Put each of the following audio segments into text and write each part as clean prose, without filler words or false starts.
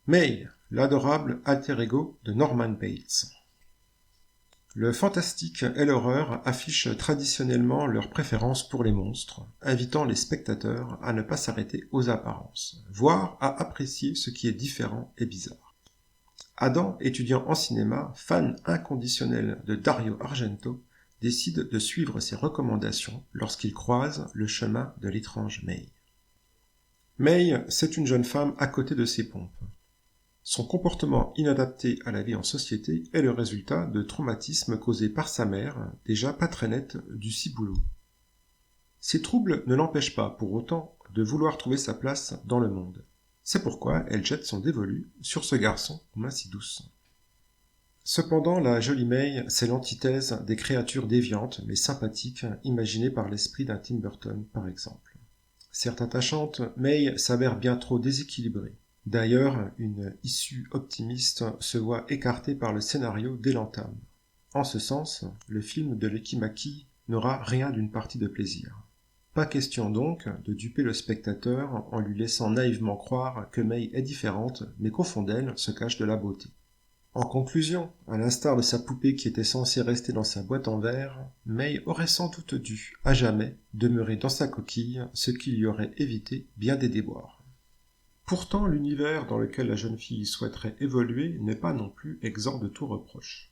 May, l'adorable alter ego de Norman Bates. Le fantastique et l'horreur affichent traditionnellement leur préférence pour les monstres, invitant les spectateurs à ne pas s'arrêter aux apparences, voire à apprécier ce qui est différent et bizarre. Adam, étudiant en cinéma, fan inconditionnel de Dario Argento, décide de suivre ses recommandations lorsqu'il croise le chemin de l'étrange May. May, c'est une jeune femme à côté de ses pompes. Son comportement inadapté à la vie en société est le résultat de traumatismes causés par sa mère, déjà pas très nette du ciboulot. Ces troubles ne l'empêchent pas, pour autant, de vouloir trouver sa place dans le monde. C'est pourquoi elle jette son dévolu sur ce garçon aux mains si douces. Cependant, la jolie May, c'est l'antithèse des créatures déviantes mais sympathiques imaginées par l'esprit d'un Tim Burton, par exemple. Certes attachante, May s'avère bien trop déséquilibrée. D'ailleurs, une issue optimiste se voit écartée par le scénario dès l'entame. En ce sens, le film de Lucky Mackie n'aura rien d'une partie de plaisir. Pas question donc de duper le spectateur en lui laissant naïvement croire que May est différente, mais qu'au fond d'elle se cache de la beauté. En conclusion, à l'instar de sa poupée qui était censée rester dans sa boîte en verre, May aurait sans doute dû, à jamais, demeurer dans sa coquille, ce qui lui aurait évité bien des déboires. Pourtant, l'univers dans lequel la jeune fille souhaiterait évoluer n'est pas non plus exempt de tout reproche.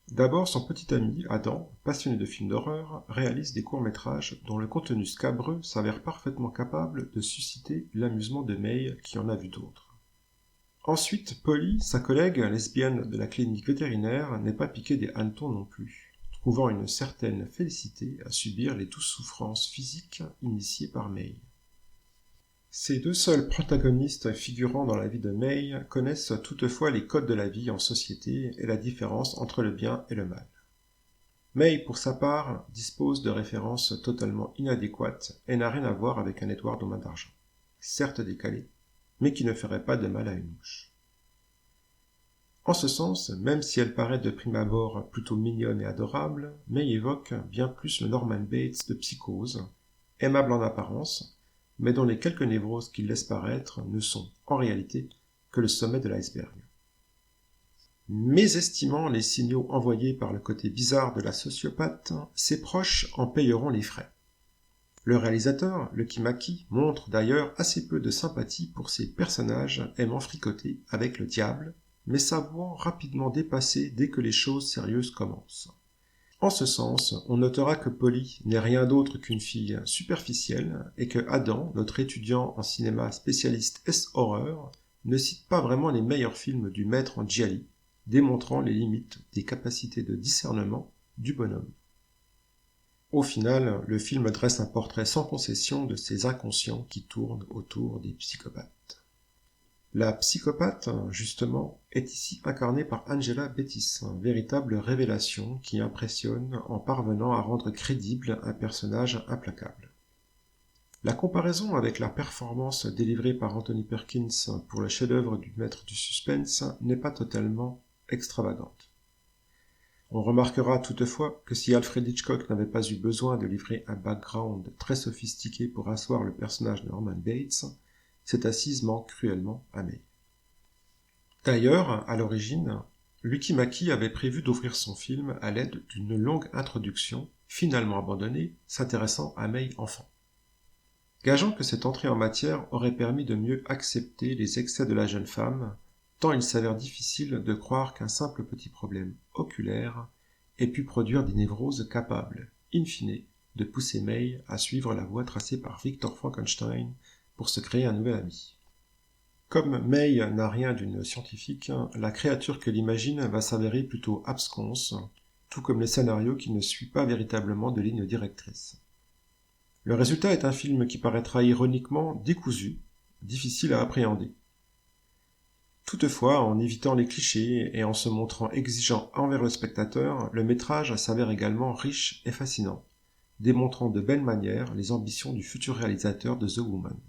D'abord, son petit ami, Adam, passionné de films d'horreur, réalise des courts-métrages dont le contenu scabreux s'avère parfaitement capable de susciter l'amusement de May qui en a vu d'autres. Ensuite, Polly, sa collègue lesbienne de la clinique vétérinaire, n'est pas piquée des hannetons non plus, trouvant une certaine félicité à subir les douces souffrances physiques initiées par May. Ces deux seuls protagonistes figurant dans la vie de May connaissent toutefois les codes de la vie en société et la différence entre le bien et le mal. May, pour sa part, dispose de références totalement inadéquates et n'a rien à voir avec un Edward aux mains d'argent, certes décalé, mais qui ne ferait pas de mal à une mouche. En ce sens, même si elle paraît de prime abord plutôt mignonne et adorable, May évoque bien plus le Norman Bates de Psychose, aimable en apparence, mais dont les quelques névroses qu'il laisse paraître ne sont, en réalité, que le sommet de l'iceberg. Mésestimant les signaux envoyés par le côté bizarre de la sociopathe, ses proches en payeront les frais. Le réalisateur, Lucky Mackie, montre d'ailleurs assez peu de sympathie pour ces personnages aimant fricoter avec le diable, mais s'avouant rapidement dépassés dès que les choses sérieuses commencent. En ce sens, on notera que Polly n'est rien d'autre qu'une fille superficielle et que Adam, notre étudiant en cinéma spécialiste S-horreur, ne cite pas vraiment les meilleurs films du maître en Gialli, démontrant les limites des capacités de discernement du bonhomme. Au final, le film dresse un portrait sans concession de ces inconscients qui tournent autour des psychopathes. La psychopathe, justement, est ici incarnée par Angela Bettis, véritable révélation qui impressionne en parvenant à rendre crédible un personnage implacable. La comparaison avec la performance délivrée par Anthony Perkins pour le chef-d'œuvre du maître du suspense n'est pas totalement extravagante. On remarquera toutefois que si Alfred Hitchcock n'avait pas eu besoin de livrer un background très sophistiqué pour asseoir le personnage de Norman Bates, cette assise manque cruellement à May. D'ailleurs, à l'origine, Lucky Mackie avait prévu d'ouvrir son film à l'aide d'une longue introduction, finalement abandonnée, s'intéressant à May enfant. Gageant que cette entrée en matière aurait permis de mieux accepter les excès de la jeune femme, tant il s'avère difficile de croire qu'un simple petit problème oculaire ait pu produire des névroses capables, in fine, de pousser May à suivre la voie tracée par Victor Frankenstein pour se créer un nouvel ami. Comme May n'a rien d'une scientifique, la créature qu'elle imagine va s'avérer plutôt absconse, tout comme le scénario qui ne suit pas véritablement de ligne directrice. Le résultat est un film qui paraîtra ironiquement décousu, difficile à appréhender. Toutefois, en évitant les clichés et en se montrant exigeant envers le spectateur, le métrage s'avère également riche et fascinant, démontrant de belle manière les ambitions du futur réalisateur de The Woman.